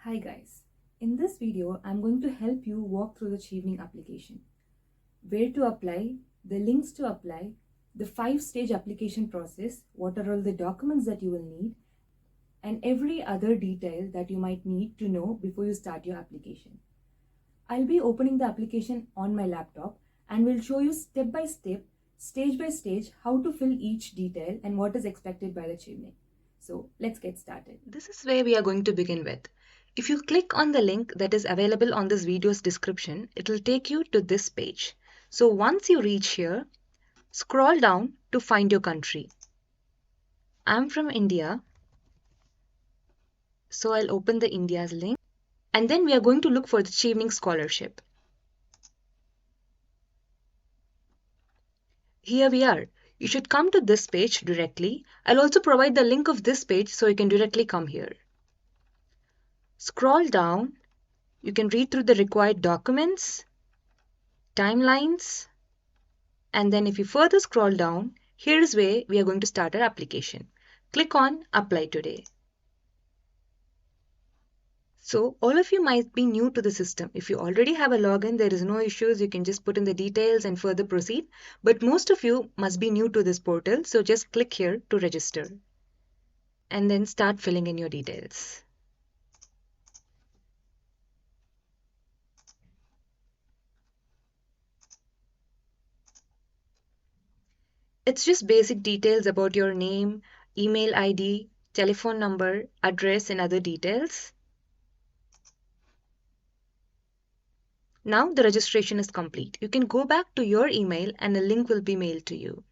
Hi guys, in this video I'm going to help you walk through the Chevening application. Where to apply, the links to apply, the 5-stage application process, what are all the documents that you will need, and every other detail that you might need to know before you start your application. I'll be opening the application on my laptop and will show you step by step, stage by stage, how to fill each detail and what is expected by the Chevening. So let's get started. This is where we are going to begin with. If you click on the link that is available on this video's description, it will take you to this page. So once you reach here, scroll down to find your country. I'm from India, so I'll open the India's link. And then we are going to look for the Chevening Scholarship. Here we are. You should come to this page directly. I'll also provide the link of this page so you can directly come here. Scroll down. You can read through the required documents, timelines, and then if you further scroll down, here is where we are going to start our application. Click on Apply Today. So all of you might be new to the system. If you already have a login, there is no issues. You can just put in the details and further proceed. But most of you must be new to this portal. So just click here to register and then start filling in your details. It's just basic details about your name, email ID, telephone number, address, and other details. Now the registration is complete. You can go back to your email and a link will be mailed to you.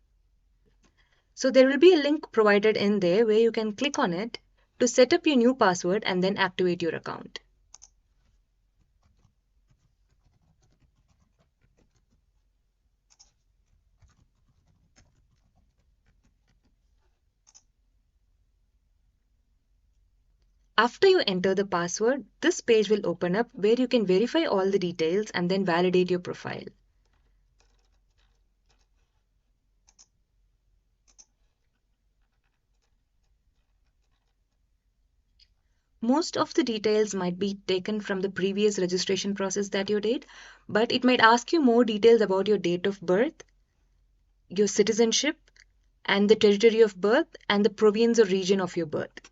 So there will be a link provided in there where you can click on it to set up your new password and then activate your account. After you enter the password, this page will open up where you can verify all the details and then validate your profile. Most of the details might be taken from the previous registration process that you did, but it might ask you more details about your date of birth, your citizenship, and the territory of birth and the province or region of your birth.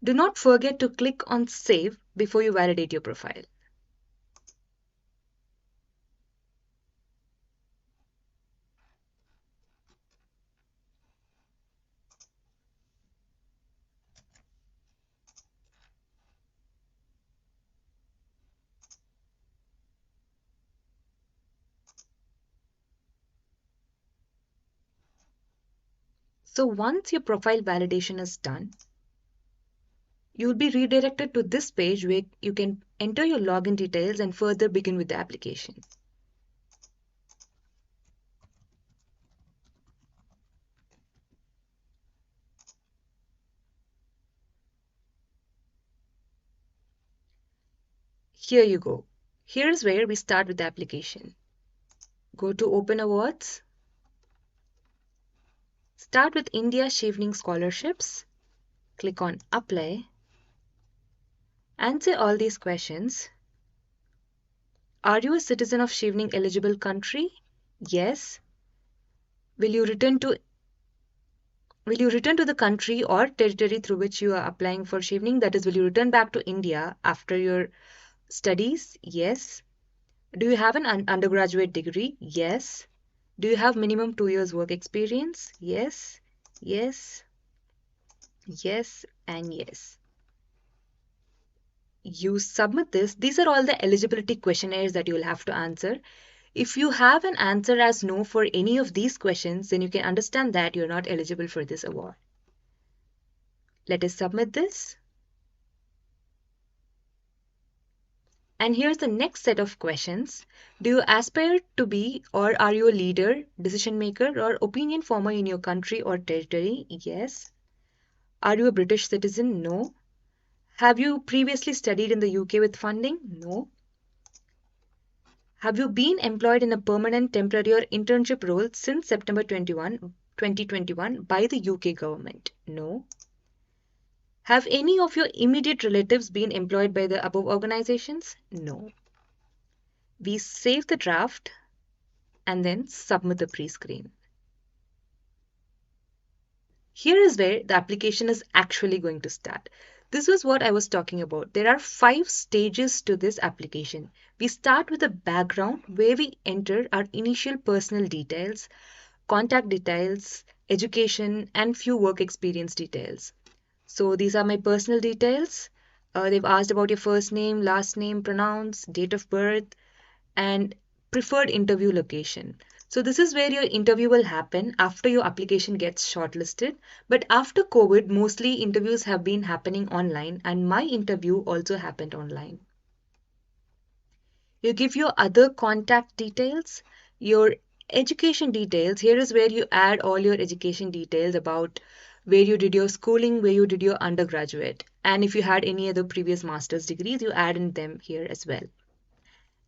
Do not forget to click on Save before you validate your profile. So once your profile validation is done, you'll be redirected to this page where you can enter your login details and further begin with the application. Here you go. Here's where we start with the application. Go to Open Awards. Start with India Chevening Scholarships. Click on Apply. Answer all these questions. Are you a citizen of Chevening eligible country? Yes. Will you return to the country or territory through which you are applying for Chevening? That is, will you return back to India after your studies? Yes. Do you have an undergraduate degree? Yes. Do you have minimum 2 years work experience? Yes. Yes. Yes and yes. You submit this. These are all the eligibility questionnaires that you will have to answer. If you have an answer as no for any of these questions, then you can understand that you're not eligible for this award. Let us submit this. And here's the next set of questions. Do you aspire to be or are you a leader, decision maker, or opinion former in your country or territory? Yes. Are you a British citizen? No. Have you previously studied in the UK with funding? No. Have you been employed in a permanent, temporary, or internship role since September 2021 by the UK government? No. Have any of your immediate relatives been employed by the above organizations? No. We save the draft and then submit the pre-screen. Here is where the application is actually going to start. This was what I was talking about. There are 5 stages to this application. We start with a background where we enter our initial personal details, contact details, education, and few work experience details. So these are my personal details. They've asked about your first name, last name, pronouns, date of birth, and preferred interview location. So this is where your interview will happen after your application gets shortlisted. But after COVID, mostly interviews have been happening online, and my interview also happened online. You give your other contact details, your education details. Here is where you add all your education details about where you did your schooling, where you did your undergraduate. And if you had any other previous master's degrees, you add in them here as well.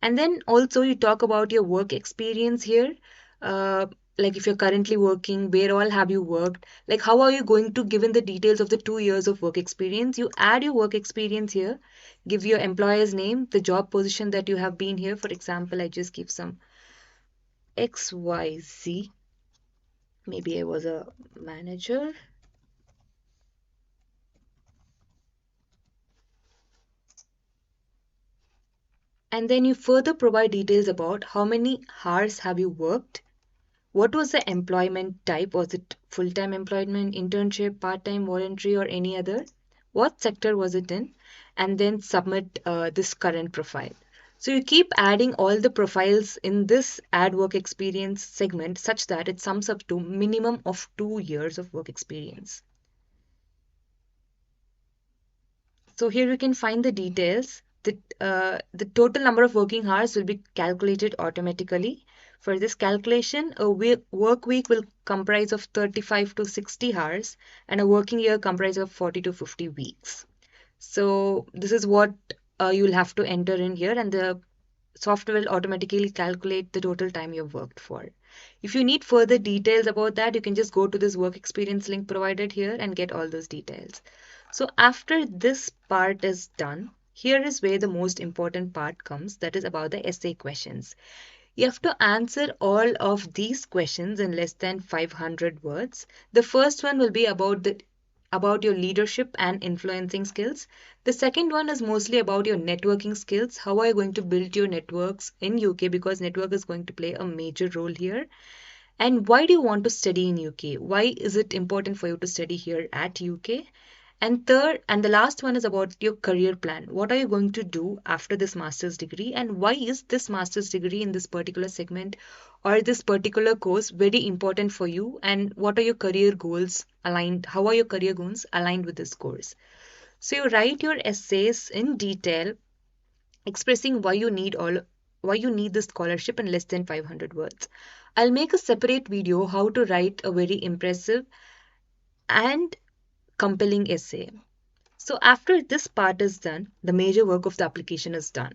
And then also you talk about your work experience here. Uh, like if you're currently working, where all have you worked? Like how are you going to give in the details of the 2 years of work experience? You add your work experience here, give your employer's name, the job position that you have been here. For example, I just give some XYZ. Maybe I was a manager. And then you further provide details about how many hours have you worked. What was the employment type? Was it full-time employment, internship, part-time, voluntary, or any other? What sector was it in? And then submit this current profile. So you keep adding all the profiles in this add work experience segment such that it sums up to minimum of 2 years of work experience. So here you can find the details. The total number of working hours will be calculated automatically. For this calculation, a work week will comprise of 35 to 60 hours and a working year comprise of 40 to 50 weeks. So this is what you'll have to enter in here, and the software will automatically calculate the total time you've worked for. If you need further details about that, you can just go to this work experience link provided here and get all those details. So after this part is done, here is where the most important part comes, that is about the essay questions. You have to answer all of these questions in less than 500 words. The first one will be about your leadership and influencing skills. The second one is mostly about your networking skills. How are you going to build your networks in UK, because network is going to play a major role here. And why do you want to study in UK? Why is it important for you to study here at UK? And third, and the last one is about your career plan. What are you going to do after this master's degree? And why is this master's degree in this particular segment or this particular course very important for you? And what are your career goals aligned? How are your career goals aligned with this course? So you write your essays in detail, expressing why you need this scholarship in less than 500 words. I'll make a separate video how to write a very impressive and compelling essay. So after this part is done, the major work of the application is done.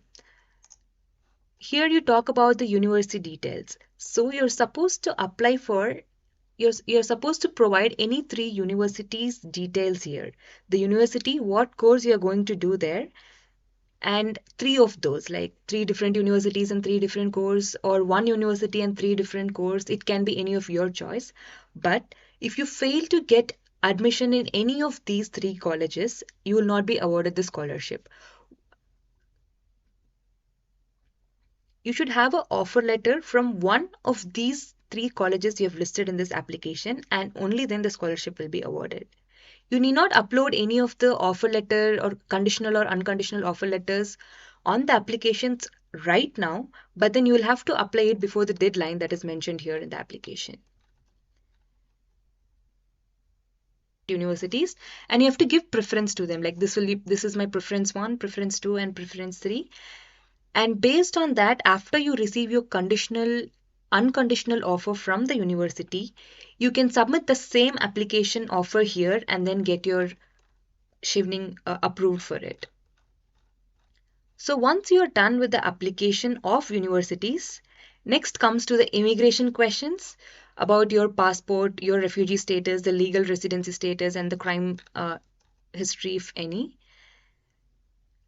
Here you talk about the university details. So you're supposed to apply for you're supposed to provide any 3 universities details here. The university, what course you're going to do there, and 3 of those, like 3 different universities and 3 different course, or 1 university and 3 different course. It can be any of your choice. But if you fail to get admission in any of these 3 colleges, you will not be awarded the scholarship. You should have an offer letter from one of these 3 colleges you have listed in this application, and only then the scholarship will be awarded. You need not upload any of the offer letter or conditional or unconditional offer letters on the applications right now, but then you will have to apply it before the deadline that is mentioned here in the application. Universities, and you have to give preference to them, like this is my preference 1, preference 2, and preference 3. And based on that, after you receive your unconditional offer from the university, you can submit the same application offer here and then get your Chevening approved for it. So once you are done with the application of universities, next comes to the immigration questions about your passport, your refugee status, the legal residency status, and the crime history, if any.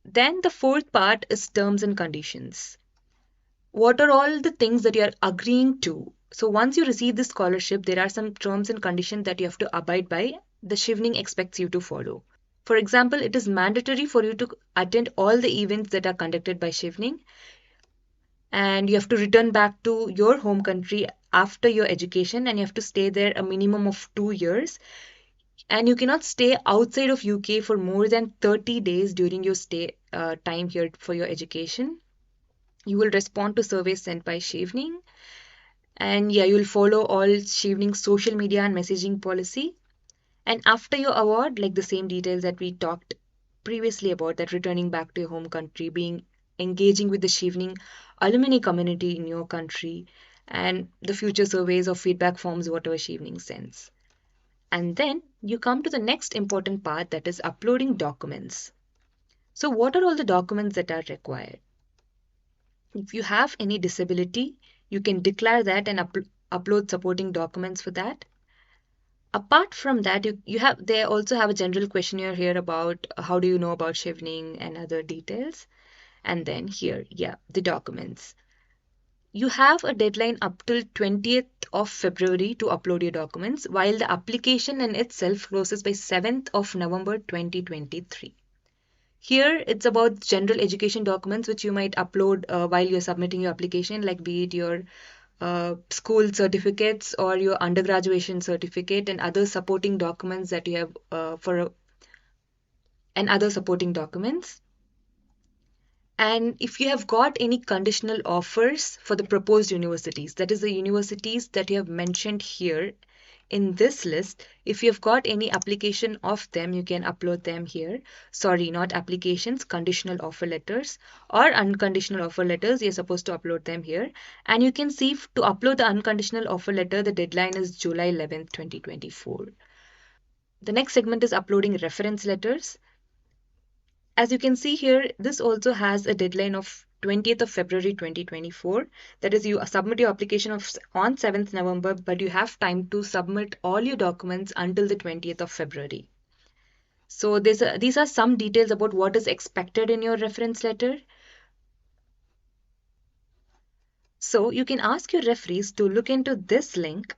Then the fourth part is terms and conditions. What are all the things that you are agreeing to? So once you receive the scholarship, there are some terms and conditions that you have to abide by. The Chevening expects you to follow. For example, it is mandatory for you to attend all the events that are conducted by Chevening, and you have to return back to your home country after your education, and you have to stay there a minimum of 2 years, and you cannot stay outside of UK for more than 30 days during your stay time here for your education. You will respond to surveys sent by Chevening, and yeah, you'll follow all Chevening's social media and messaging policy. And after your award, like the same details that we talked previously about, that returning back to your home country, being engaging with the Chevening alumni community in your country, and the future surveys or feedback forms, whatever Chevening sends. And then you come to the next important part, that is uploading documents. So, what are all the documents that are required? If you have any disability, you can declare that and upload supporting documents for that. Apart from that, they also have a general questionnaire here about how do you know about Chevening and other details. And then here, yeah, the documents. You have a deadline up till 20th of February to upload your documents, while the application in itself closes by 7th of November 2023. Here, it's about general education documents which you might upload while you're submitting your application, like be it your school certificates or your undergraduation certificate and other supporting documents that you have and other supporting documents. And if you have got any conditional offers for the proposed universities, that is the universities that you have mentioned here in this list, if you've got any application of them, you can upload them here. Sorry, not applications, conditional offer letters or unconditional offer letters, you're supposed to upload them here. And you can see to upload the unconditional offer letter, the deadline is July 11th, 2024. The next segment is uploading reference letters. As you can see here, this also has a deadline of 20th of February 2024. That is, you submit your application on 7th November, but you have time to submit all your documents until the 20th of February. So these are some details about what is expected in your reference letter. So you can ask your referees to look into this link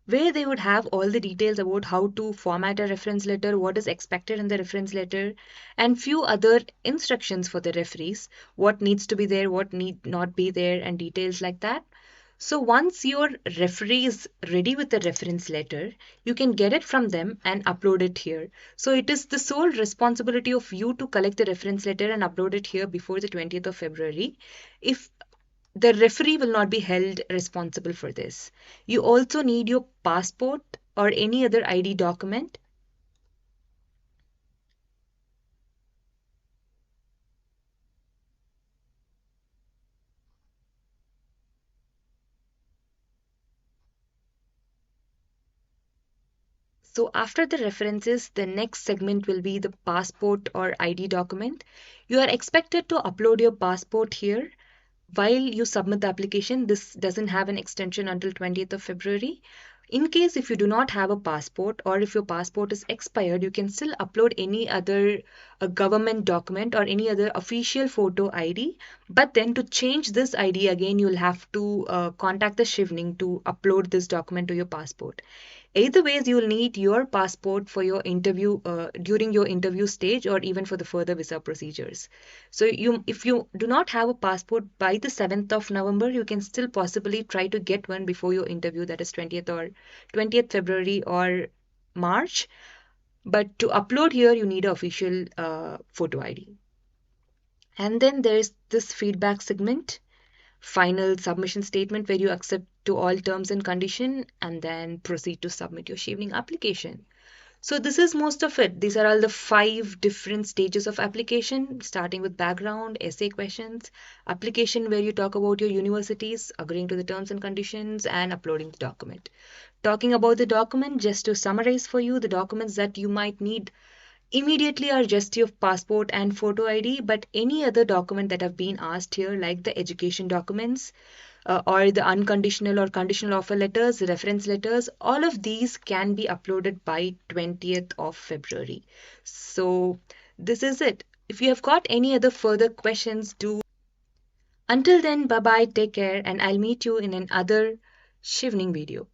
where they would have all the details about how to format a reference letter, what is expected in the reference letter, and few other instructions for the referees, what needs to be there, what need not be there, and details like that. So once your referee is ready with the reference letter, you can get it from them and upload it here. So it is the sole responsibility of you to collect the reference letter and upload it here before the 20th of February. If the referee will not be held responsible for this. You also need your passport or any other ID document. So after the references, the next segment will be the passport or ID document. You are expected to upload your passport here while you submit the application. This doesn't have an extension until 20th of February. In case if you do not have a passport or if your passport is expired, you can still upload any other government document or any other official photo ID. But then to change this ID again, you'll have to contact the Chevening to upload this document to your passport. Either ways, you will need your passport for your interview during your interview stage or even for the further visa procedures. So if you do not have a passport by the 7th of November, you can still possibly try to get one before your interview, that is 20th February or March. But to upload here, you need an official photo ID. And then there's this feedback segment, final submission statement where you accept to all terms and condition and then proceed to submit your Chevening application. So this is most of it. These are all the 5 different stages of application, starting with background, essay questions, application where you talk about your universities, agreeing to the terms and conditions, and uploading the document. Talking about the document, just to summarize for you, the documents that you might need Immediately are just your passport and photo ID, but any other document that have been asked here, like the education documents, or the unconditional or conditional offer letters, reference letters, all of these can be uploaded by 20th of February. So this is it. If you have got any other further questions, do. Until then, bye bye, take care, and I'll meet you in another Chevening video.